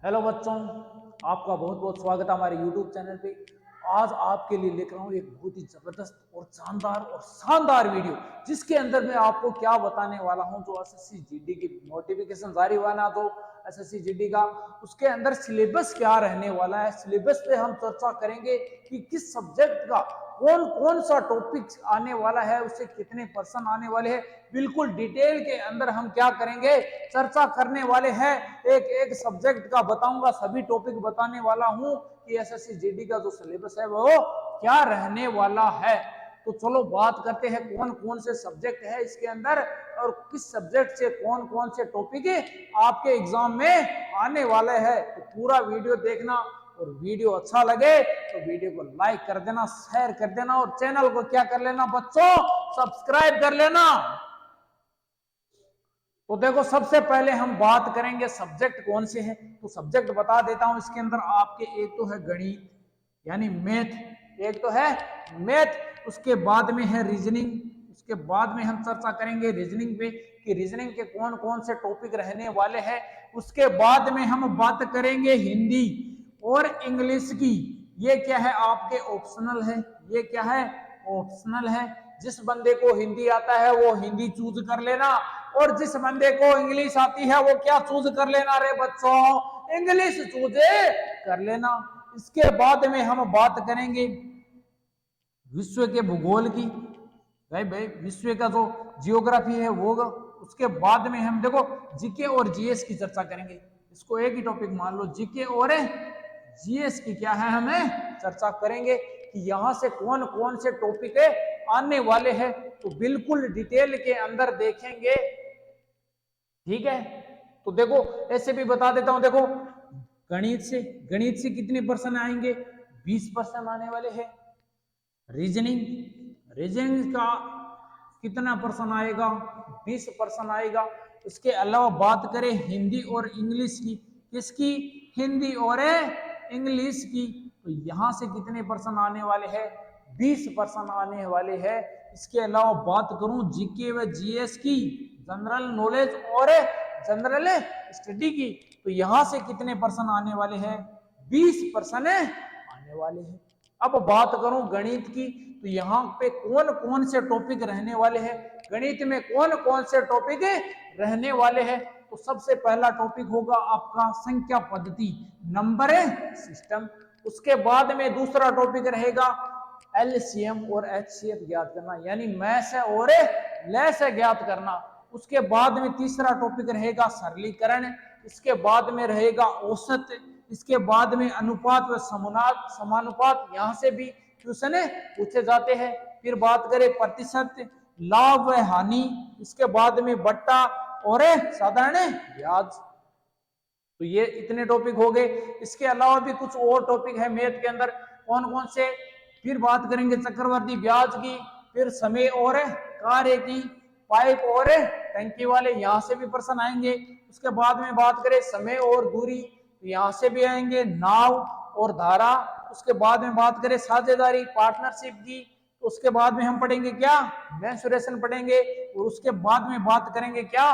Hello बच्चों, आपका बहुत बहुत स्वागत है हमारे YouTube चैनल पे। आज आपके लिए लेकर आऊँ एक बहुत ही जबरदस्त और शानदार वीडियो, जिसके अंदर मैं आपको क्या बताने वाला हूँ। जो एसएससी जीडी की नोटिफिकेशन जारी हुआ ना, तो एसएससी जीडी का उसके अंदर सिलेबस क्या रहने वाला है, सिलेबस पे हम चर्चा करेंगे कि किस सब्जेक्ट का कौन कौन सा टॉपिक आने वाला है, उससे कितने पर्सन आने वाले हैं, बिल्कुल डिटेल के अंदर हम क्या करेंगे, चर्चा करने वाले हैं। एक एक सब्जेक्ट का बताऊंगा, सभी टॉपिक बताने वाला हूं कि एसएससी जीडी का जो सिलेबस है वो क्या रहने वाला है। तो चलो बात करते हैं कौन कौन से सब्जेक्ट है इसके अंदर और किस सब्जेक्ट से कौन कौन से टॉपिक आपके एग्जाम में आने वाले हैं। तो पूरा वीडियो देखना, और वीडियो अच्छा लगे तो वीडियो को लाइक कर देना, शेयर कर देना, और चैनल को क्या कर लेना बच्चों, सब्सक्राइब कर लेना। तो देखो, सबसे पहले हम बात करेंगे सब्जेक्ट कौन से हैं। तो सब्जेक्ट बता देता हूं इसके अंदर आपके। एक तो है गणित यानी मैथ, एक तो है मैथ, उसके बाद में है रीजनिंग। उसके बाद में हम चर्चा करेंगे रीजनिंग पे कि रीजनिंग के कौन कौन से टॉपिक रहने वाले हैं। उसके बाद में हम बात करेंगे हिंदी और इंग्लिश की। ये क्या है, आपके ऑप्शनल है। ये क्या है, ऑप्शनल है। जिस बंदे को हिंदी आता है वो हिंदी चूज कर लेना, और जिस बंदे को इंग्लिश आती है वो क्या चूज कर लेना रे बच्चों, इंग्लिश चूज कर लेना। इसके बाद में हम बात करेंगे विश्व के भूगोल की। भाई विश्व का जो जियोग्राफी है वो। उसके बाद में हम देखो जीके और जीएस की चर्चा करेंगे। इसको एक ही टॉपिक मान लो, जीके और जीएस की क्या है, हमें चर्चा करेंगे कि यहां से कौन कौन से टॉपिक आने वाले हैं। तो बिल्कुल डिटेल के अंदर देखेंगे, ठीक है। तो देखो ऐसे भी बता देता हूं, देखो गणित से कितने पर्सन आएंगे, 20% आने वाले हैं। रीजनिंग रीजनिंग का कितना पर्सन आएगा, 20% आएगा। उसके अलावा बात करें हिंदी और इंग्लिश की, किसकी, हिंदी और इंग्लिश की, तो यहां से कितने पर्सन आने वाले हैं, 20% आने वाले हैं। इसके अलावा बात करूं जीके व जीएस की, जनरल नॉलेज और जनरल स्टडी की, तो यहां से कितने पर्सन आने वाले हैं, 20% आने वाले हैं। अब बात करूं गणित की, तो यहाँ पे कौन कौन से टॉपिक रहने वाले हैं, गणित में कौन कौन से टॉपिक रहने वाले हैं। तो सबसे पहला टॉपिक होगा आपका संख्या पद्धति, नंबर सिस्टम। उसके बाद में दूसरा टॉपिक रहेगा एलसीएम और एचसीएफ ज्ञात करना, यानी मैस और लेस ज्ञात करना। उसके बाद में तीसरा टॉपिक रहेगा सरलीकरण। इसके बाद में रहेगा औसत। इसके बाद में अनुपात व समानुपात, यहां से भी क्वेश्चन पूछे जाते हैं। फिर बात करें प्रतिशत, लाभ व हानि। इसके बाद में बट्टा और साधारण ब्याज। तो ये इतने टॉपिक हो गए। इसके अलावा भी कुछ और टॉपिक है मैथ के अंदर, कौन कौन से, फिर बात करेंगे चक्रवर्ती ब्याज की, फिर समय और कार्य की, पाइप और टंकी वाले, यहां से भी प्रश्न आएंगे। उसके बाद में बात करें समय और दूरी, तो यहां से भी आएंगे, नाव और धारा। उसके बाद में बात करें साझेदारी पार्टनरशिप की, तो उसके बाद में हम पढ़ेंगे क्या, मेंसुरेशन पढ़ेंगे। और उसके बाद में बात करेंगे क्या,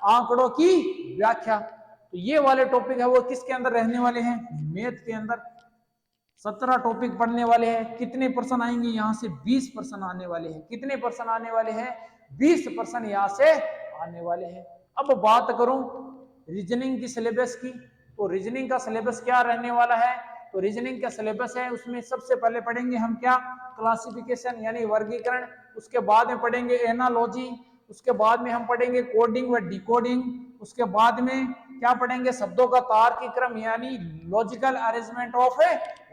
आंकड़ों की व्याख्या। तो ये वाले टॉपिक है वो किसके अंदर रहने वाले हैं, मैथ के अंदर। 17 टॉपिक पढ़ने वाले हैं। कितने पर्सन आएंगे, यहां से 20% आने वाले हैं। कितने पर्सन आने वाले हैं, 20% यहां से आने वाले हैं। अब बात करूं रीजनिंग की सिलेबस की, तो रीजनिंग का सिलेबस क्या रहने वाला है। तो रीजनिंग का सिलेबस है, उसमें सबसे पहले पढ़ेंगे हम क्या, क्लासिफिकेशन यानी वर्गीकरण। उसके बाद में पढ़ेंगे एनालॉजी। उसके बाद में हम पढ़ेंगे कोडिंग व डिकोडिंग। उसके बाद में क्या पढ़ेंगे, शब्दों का तार्किक क्रम यानी लॉजिकल अरेंजमेंट ऑफ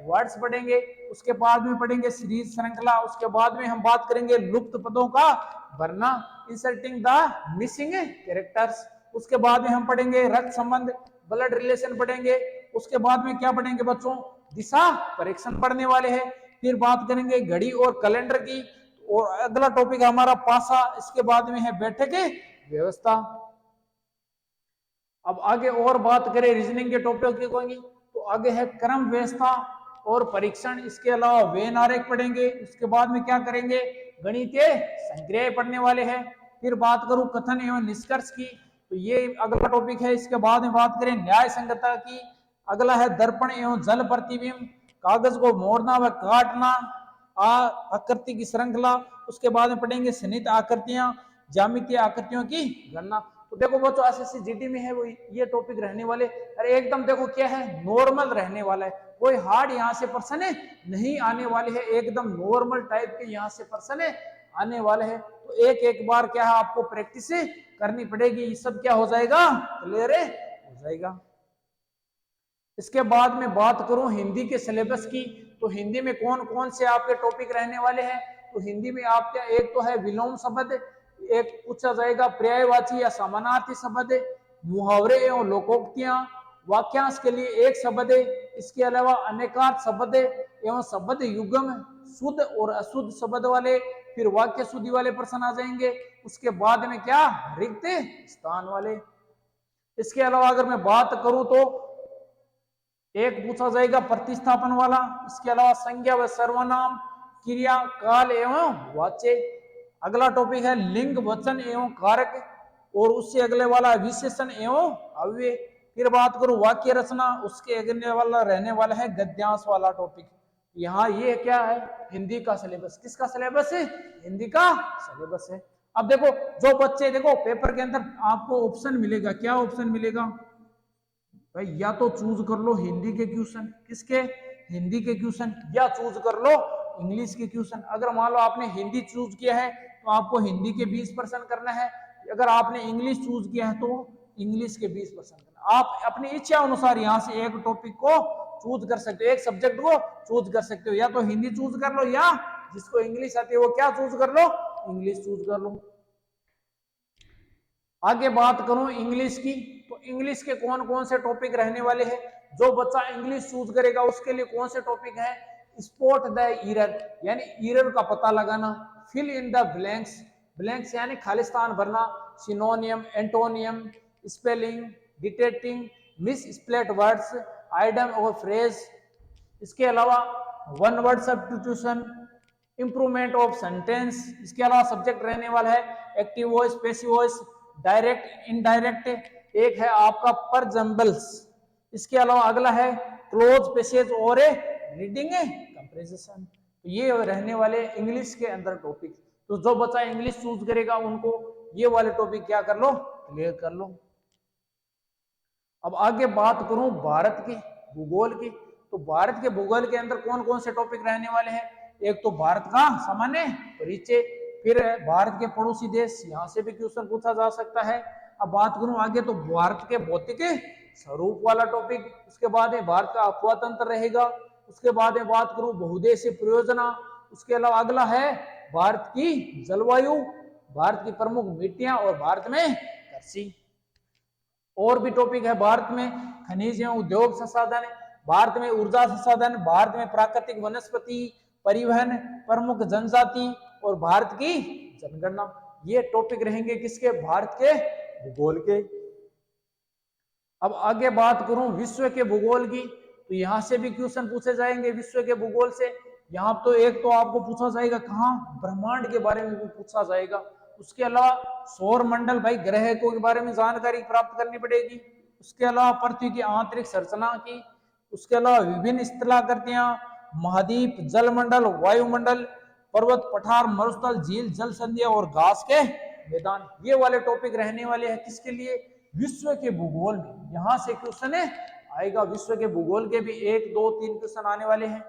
वर्ड्स पढ़ेंगे। उसके बाद में पढ़ेंगे सीरीज श्रृंखला। उसके बाद में हम बात करेंगे लुप्त पदों का भरना, इंसर्टिंग द मिसिंग कैरेक्टर्स। उसके बाद में हम पढ़ेंगे रक्त संबंध, ब्लड रिलेशन पढ़ेंगे। उसके बाद में क्या पढ़ेंगे बच्चों, दिशा परीक्षण पढ़ने वाले हैं। फिर बात करेंगे घड़ी और कैलेंडर की, और अगला टॉपिक हमारा पासा। इसके बाद में है बैठक व्यवस्था। अब आगे और बात करें रीजनिंग के टॉपिक की होंगी, तो आगे है क्रम व्यवस्था और परीक्षण। इसके अलावा वेन आरेख पढ़ेंगे। उसके बाद में क्या करेंगे, गणितीय संग्रह पढ़ने वाले हैं। फिर बात करूं कथन एवं निष्कर्ष की, तो ये अगला टॉपिक है। इसके बाद में बात करें न्याय संगतता की, अगला है दर्पण एवं जल प्रतिबिंब, कागज को मोड़ना व काटना, आकृति की श्रृंखला। उसके बाद में पढ़ेंगे सन्निहित आकृतियां, ज्यामितीय आकृतियों की गणना। तो देखो बच्चों एसएससी जीडी में है वो ये टॉपिक रहने वाले, अरे एकदम देखो क्या है, नॉर्मल रहने वाला है, कोई हार्ड यहाँ से प्रश्न नहीं आने वाले है, एकदम नॉर्मल टाइप के यहाँ से प्रश्न आने वाले हैं। तो एक एक बार क्या है आपको प्रैक्टिस करनी पड़ेगी, ये सब क्या हो जाएगा, क्लियर हो जाएगा। इसके बाद में बात करूं हिंदी के सिलेबस की, तो हिंदी में कौन कौन से आपके टॉपिक रहने वाले हैं। तो हिंदी में आपका एक तो है विलोम शब्द, एक पूछा जाएगा पर्यायवाची या समानार्थी शब्द, मुहावरे एवं लोकोक्तियां, वाक्यांश के लिए एक शब्द है, इसके अलावा अनेकार्थ शब्द एवं शब्द युग्म, शुद्ध और अशुद्ध शब्द वाले, फिर वाक्य शुद्धि वाले प्रश्न आ जाएंगे। उसके बाद में क्या, रिक्त स्थान वाले। इसके अलावा अगर मैं बात करूं तो एक पूछा जाएगा प्रतिस्थापन वाला, इसके अलावा संज्ञा व सर्वनाम, क्रिया, काल एवं वाच्य। अगला टॉपिक है लिंग, वचन एवं कारक, और उससे अगले वाला विशेषण एवं अव्यय। फिर बात करूं वाक्य रचना, उसके अगले वाला रहने वाला है गद्यांश वाला टॉपिक। यहाँ ये क्या है, हिंदी का सिलेबस। किसका सिलेबस है, हिंदी का सिलेबस है। अब देखो जो बच्चे, देखो पेपर के अंदर आपको ऑप्शन मिलेगा, क्या ऑप्शन मिलेगा भाई, या तो चूज कर लो हिंदी के क्वेश्चन, किसके, हिंदी के क्वेश्चन, या चूज कर लो इंग्लिश के क्वेश्चन। अगर मान लो आपने हिंदी चूज किया है तो आपको हिंदी के 20% करना है, अगर आपने इंग्लिश चूज किया है तो इंग्लिश के 20% करना। आप अपनी इच्छा अनुसार यहाँ से एक टॉपिक को चूज कर सकते हो, एक सब्जेक्ट को चूज कर सकते हो, या तो हिंदी चूज कर लो, या जिसको इंग्लिश आती है वो क्या चूज कर लो, इंग्लिश चूज कर लो। आगे बात करूं इंग्लिश की, तो इंग्लिश के कौन कौन से टॉपिक रहने वाले हैं। जो बच्चा इंग्लिश चूज करेगा उसके लिए कौन से टॉपिक है, स्पॉट द एरर, यानी एरर का पता लगाना, fill in the blanks, blanks यानी खालिस्तान भरना, synonym, antonym, spelling, detecting misspelt words, idiom और फ्रेज। इसके अलावा one word substitution, improvement of sentence. इसके अलावा सब्जेक्ट रहने वाला है active voice, passive voice, direct, indirect. एक है आपका परजम्बल्स। इसके अलावा अगला है क्लोज, पैसेज और रीडिंग कंप्रेशन। तो ये रहने वाले इंग्लिश के अंदर टॉपिक। तो जो बच्चा इंग्लिश चूज करेगा उनको ये वाले टॉपिक क्या कर लो, क्लियर कर लो। अब आगे बात करूं भारत के भूगोल की, तो भारत के भूगोल के अंदर कौन कौन से टॉपिक रहने वाले हैं। एक तो भारत का सामान्य परिचय, फिर भारत के पड़ोसी देश, यहां से भी क्वेश्चन पूछा जा सकता है। अब बात करूं आगे तो भारत के भौतिक स्वरूप वाला टॉपिक, उसके बाद में भारत का अफवाह तंत्र रहेगा, उसके बाद में बात करूं बहुउद्देशीय परियोजना, उसके अलावा अगला है भारत की जलवायु, भारत की प्रमुख मिट्टियां और भारत में कृषि। और भी टॉपिक है भारत में खनिज एवं उद्योग संसाधन, भारत में ऊर्जा संसाधन, भारत में प्राकृतिक वनस्पति, परिवहन, प्रमुख जनजाति और भारत की जनगणना। ये टॉपिक रहेंगे किसके, भारत के भूगोल के। अब आगे बात करूं विश्व के भूगोल की, तो यहां से भी क्वेश्चन पूछे जाएंगे विश्व के भूगोल से। यहाँ तो एक तो आपको पूछा जाएगा कहाँ, ब्रह्मांड के बारे में भी पूछा जाएगा। उसके अलावा सौर मंडल, भाई ग्रह को के बारे में जानकारी प्राप्त करनी पड़ेगी। उसके अलावा पृथ्वी की आंतरिक संरचना की, उसके अलावा विभिन्न स्थलाकृतियां, महाद्वीप, जलमंडल, वायुमंडल, पर्वत, पठार, मरुस्थल, झील, जल संधियां और घास के मैदान। ये वाले टॉपिक रहने वाले हैं किसके लिए, विश्व के भूगोल में। यहां से क्वेश्चन आएगा, विश्व के भूगोल के भी 1 2 3 क्वेश्चन आने वाले हैं।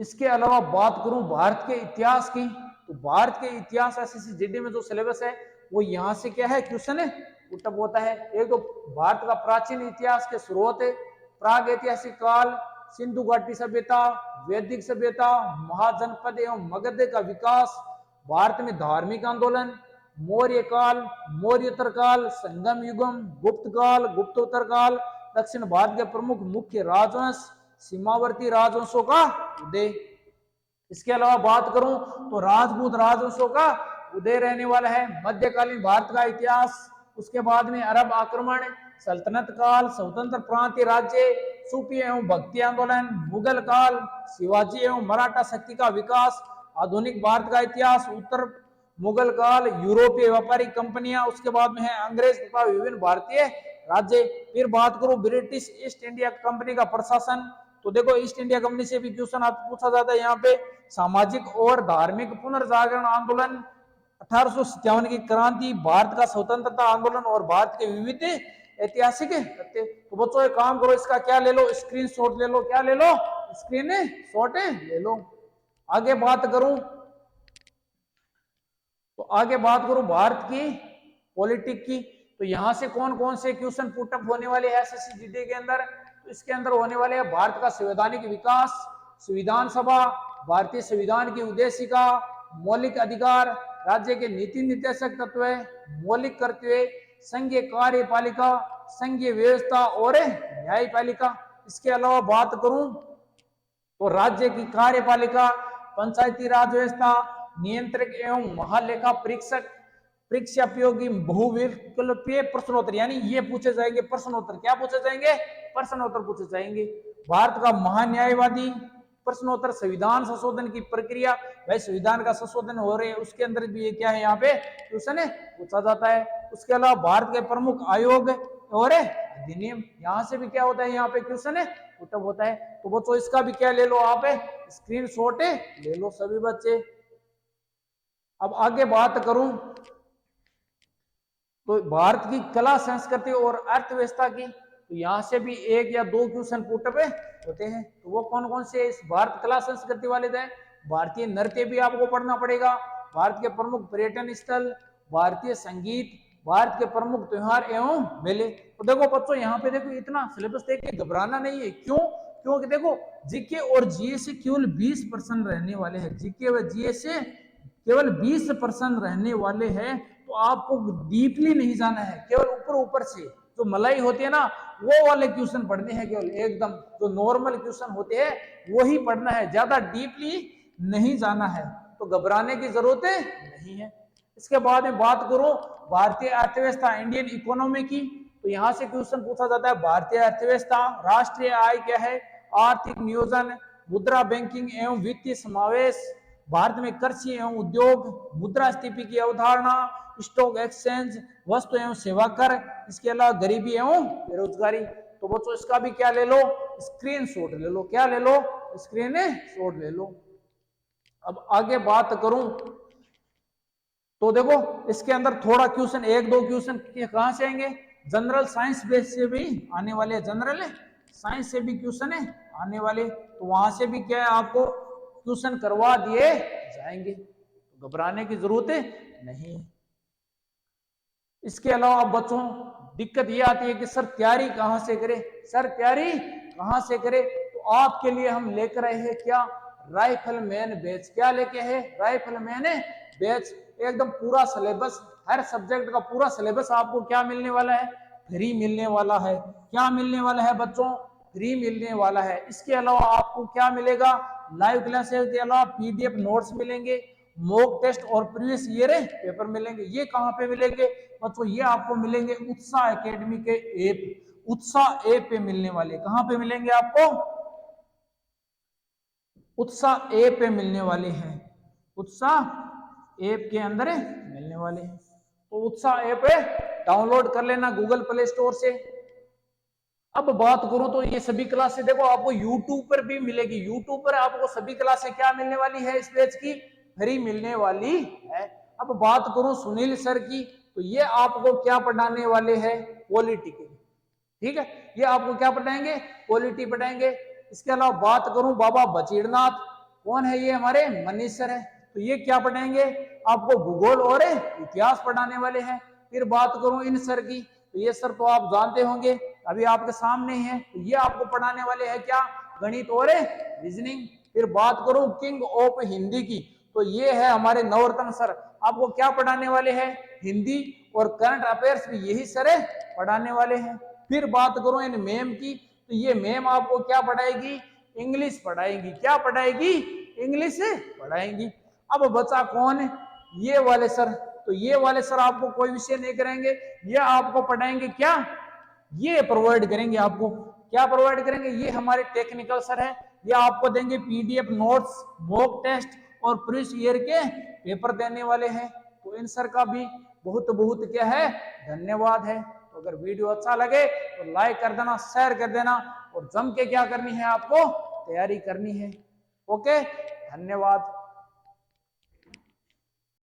इसके अलावा बात करूं भारत के इतिहास की, तो भारत के इतिहास एसएससी जीडी में जो सिलेबस है वो यहाँ से क्या है क्वेश्चन है उठप होता है। एक तो भारत का प्राचीन इतिहास के स्रोत है, प्राग ऐतिहासिक काल, सिंधु घाटी सभ्यता, वैदिक सभ्यता, महाजनपद एवं मगध का विकास, भारत में धार्मिक आंदोलन, मौर्य काल, मौर्योत्तर काल, संगम युगम, गुप्त काल, गुप्तोत्तर काल, दक्षिण भारत के प्रमुख मुख्य राजवंश, सीमावर्ती राजवंशों का उदय। इसके अलावा बात करूं तो राजपूत राजवंशों का उदय रहने वाला है। मध्यकालीन भारत का इतिहास, उसके बाद में अरब आक्रमण, सल्तनत काल, स्वतंत्र प्रांतीय राज्य, सूफी एवं भक्ति आंदोलन, मुगल काल, शिवाजी एवं मराठा शक्ति का विकास, आधुनिक भारत का इतिहास, उत्तर मुगल काल, यूरोपीय व्यापारिक कंपनियां, उसके बाद में है अंग्रेज तथा विभिन्न भारतीय राज्य। फिर बात करूं ब्रिटिश ईस्ट इंडिया कंपनी का प्रशासन, तो देखो ईस्ट इंडिया कंपनी से भी क्वेश्चन आपको पूछा जाता है यहाँ पे। सामाजिक और धार्मिक पुनर्जागरण आंदोलन, 1857 की क्रांति, भारत का स्वतंत्रता आंदोलन और भारत के विविध ऐतिहासिक तथ्य। तो बच्चों एक काम करो, इसका क्या ले लो, स्क्रीनशॉट ले लो, क्या ले लो, स्क्रीन शॉट ले लो। आगे बात करूं तो आगे बात करूं भारत की पॉलिटिक की, तो यहां से कौन कौन से क्वेश्चन पुटअप होने वाले हैं एसएससी जीडी के अंदर, तो इसके अंदर होने वाले हैं भारत का संवैधानिक विकास, संविधान सभा, भारतीय संविधान की उद्देशिका, मौलिक अधिकार, राज्य के नीति निर्देशक तत्व, मौलिक कर्तव्य, संघीय कार्यपालिका, संघीय व्यवस्था और न्यायपालिका। इसके अलावा बात करूं तो राज्य की कार्यपालिका, पंचायती राज व्यवस्था, नियंत्रक एवं महालेखा परीक्षक, परीक्षापयोगी बहुविकल्पीय प्रश्नोत्तर, यानी ये पूछे जाएंगे प्रश्नोत्तर। क्या पूछे जाएंगे, प्रश्नोत्तर पूछे जाएंगे। भारत का महान्यायवादी, प्रश्नोत्तर, संविधान संशोधन की प्रक्रिया, भाई संविधान का संशोधन हो रहे हैं उसके अंदर भी ये क्या है यहाँ पे क्वेश्चन पूछा जाता है। उसके अलावा भारत के प्रमुख आयोग और अधिनियम, यहाँ से भी क्या होता है, यहाँ पे क्वेश्चन पुटअप होता है। तो बच्चों इसका भी क्या ले लो आप, स्क्रीनशॉट ले लो सभी बच्चे। अब आगे बात करूं तो भारत की कला संस्कृति और अर्थव्यवस्था की, तो यहां से भी एक या दो क्वेश्चन पुटअप होते हैं। तो वो कौन कौन से इस भारत कला संस्कृति वाले थे, भारतीय नृत्य भी आपको पढ़ना पड़ेगा, भारत के प्रमुख पर्यटन स्थल, भारतीय संगीत, भारत के प्रमुख त्योहार एवं मेले। तो देखो बच्चों यहाँ पे देखो इतना सिलेबस देख के घबराना नहीं है। क्यों, क्योंकि देखो जीके और जीएस से केवल 20% रहने वाले हैं, जीके व जीएस से केवल 20% रहने वाले हैं। तो आपको डीपली नहीं जाना है, केवल ऊपर ऊपर से जो मलाई होती है ना वो वाले क्वेश्चन पढ़ने हैं, केवल एकदम जो नॉर्मल क्वेश्चन होते हैं वही पढ़ना है, ज्यादा डीपली नहीं जाना है। तो घबराने की जरूरत नहीं है। इसके बाद में बात करूं भारतीय अर्थव्यवस्था, इंडियन इकोनॉमी की, तो यहां से क्वेश्चन पूछा जाता है भारतीय अर्थव्यवस्था, राष्ट्रीय आय क्या है, आर्थिक नियोजन, मुद्रा बैंकिंग एवं वित्तीय समावेश, भारत में कृषि एवं उद्योग, मुद्रास्फीति की अवधारणा, स्टॉक एक्सचेंज, वस्तु एवं सेवा कर, इसके अलावा गरीबी एवं बेरोजगारी। तो बच्चों इसका भी क्या ले लो, स्क्रीनशॉट ले लो, क्या ले लो, स्क्रीनशॉट ले लो। अब आगे बात करूं तो देखो इसके अंदर थोड़ा क्वेश्चन, एक दो क्वेश्चन कहां से आएंगे, जनरल साइंस बेस से भी आने वाले, जनरल साइंस से भी क्वेश्चन आने वाले। तो वहां से भी क्या है आपको क्वेश्चन करवा दिए जाएंगे, तो घबराने की जरूरत नहीं है। इसके अलावा बच्चों दिक्कत ये आती है कि सर तैयारी कहां से करें, सर तैयारी कहां से करें, तो आपके लिए हम लेकर आए हैं क्या, राइफलमैन बैच। क्या लेके है, राइफलमैन बैच। एकदम पूरा सिलेबस, हर सब्जेक्ट का पूरा सिलेबस आपको क्या मिलने वाला है, फ्री मिलने वाला है। क्या मिलने वाला है बच्चों, फ्री मिलने वाला है। इसके अलावा आपको क्या मिलेगा, लाइव क्लासेस के अलावा पीडीएफ नोट्स मिलेंगे, मॉक टेस्ट और प्रीवियस ईयर पेपर मिलेंगे। ये कहां पे मिलेंगे बच्चों, ये आपको मिलेंगे उत्साह एकेडमी के ऐप, उत्साह ऐप पे मिलने वाले। कहां पे मिलेंगे आपको, उत्साह ऐप पे मिलने वाले हैं, उत्साह ऐप के अंदर मिलने वाले हैं। तो उत्साह ऐप डाउनलोड कर लेना गूगल प्ले स्टोर से। अब बात करूं तो ये सभी क्लासें देखो आपको यूट्यूब पर भी मिलेगी, यूट्यूब पर आपको सभी क्लासें क्या मिलने वाली है, इस बैच की फ्री मिलने वाली है। अब बात करूं सुनील सर की, तो ये आपको क्या पढ़ाने वाले हैं, पॉलिटिकल, ठीक है, ये आपको क्या पढ़ाएंगे, पॉलिटी पढ़ाएंगे। इसके अलावा बात करूं बाबा बचीरनाथ, कौन है ये, हमारे मनीष सर है, तो ये क्या पढ़ाएंगे आपको, भूगोल और इतिहास पढ़ाने वाले हैं। फिर बात करूं इन सर की, तो ये सर तो आप जानते होंगे, अभी आपके सामने ही है, तो ये आपको पढ़ाने वाले हैं क्या, गणित और रीजनिंग। फिर बात करूं किंग ऑफ हिंदी की, तो ये है हमारे नवरत्न सर, आपको क्या पढ़ाने वाले हैं, हिंदी और करंट अफेयर्स भी यही सर पढ़ाने वाले हैं। फिर बात करूं इन मैम की, तो ये मैम आपको क्या पढ़ाएगी, इंग्लिश पढ़ाएगी। क्या पढ़ाएगी, इंग्लिश पढ़ाएंगी। अब बचा कौन, ये वाले सर, तो ये वाले सर आपको कोई विषय नहीं करेंगे, ये आपको पढ़ाएंगे क्या, ये प्रोवाइड करेंगे आपको, क्या प्रोवाइड करेंगे, ये हमारे टेक्निकल सर है, ये आपको देंगे पीडीएफ नोट्स, मॉक टेस्ट और प्रीवियस ईयर के पेपर देने वाले हैं। तो इन सर का भी बहुत बहुत क्या है, धन्यवाद है। तो अगर वीडियो अच्छा लगे तो लाइक कर देना, शेयर कर देना और जम के क्या करनी है, आपको तैयारी करनी है। ओके, धन्यवाद।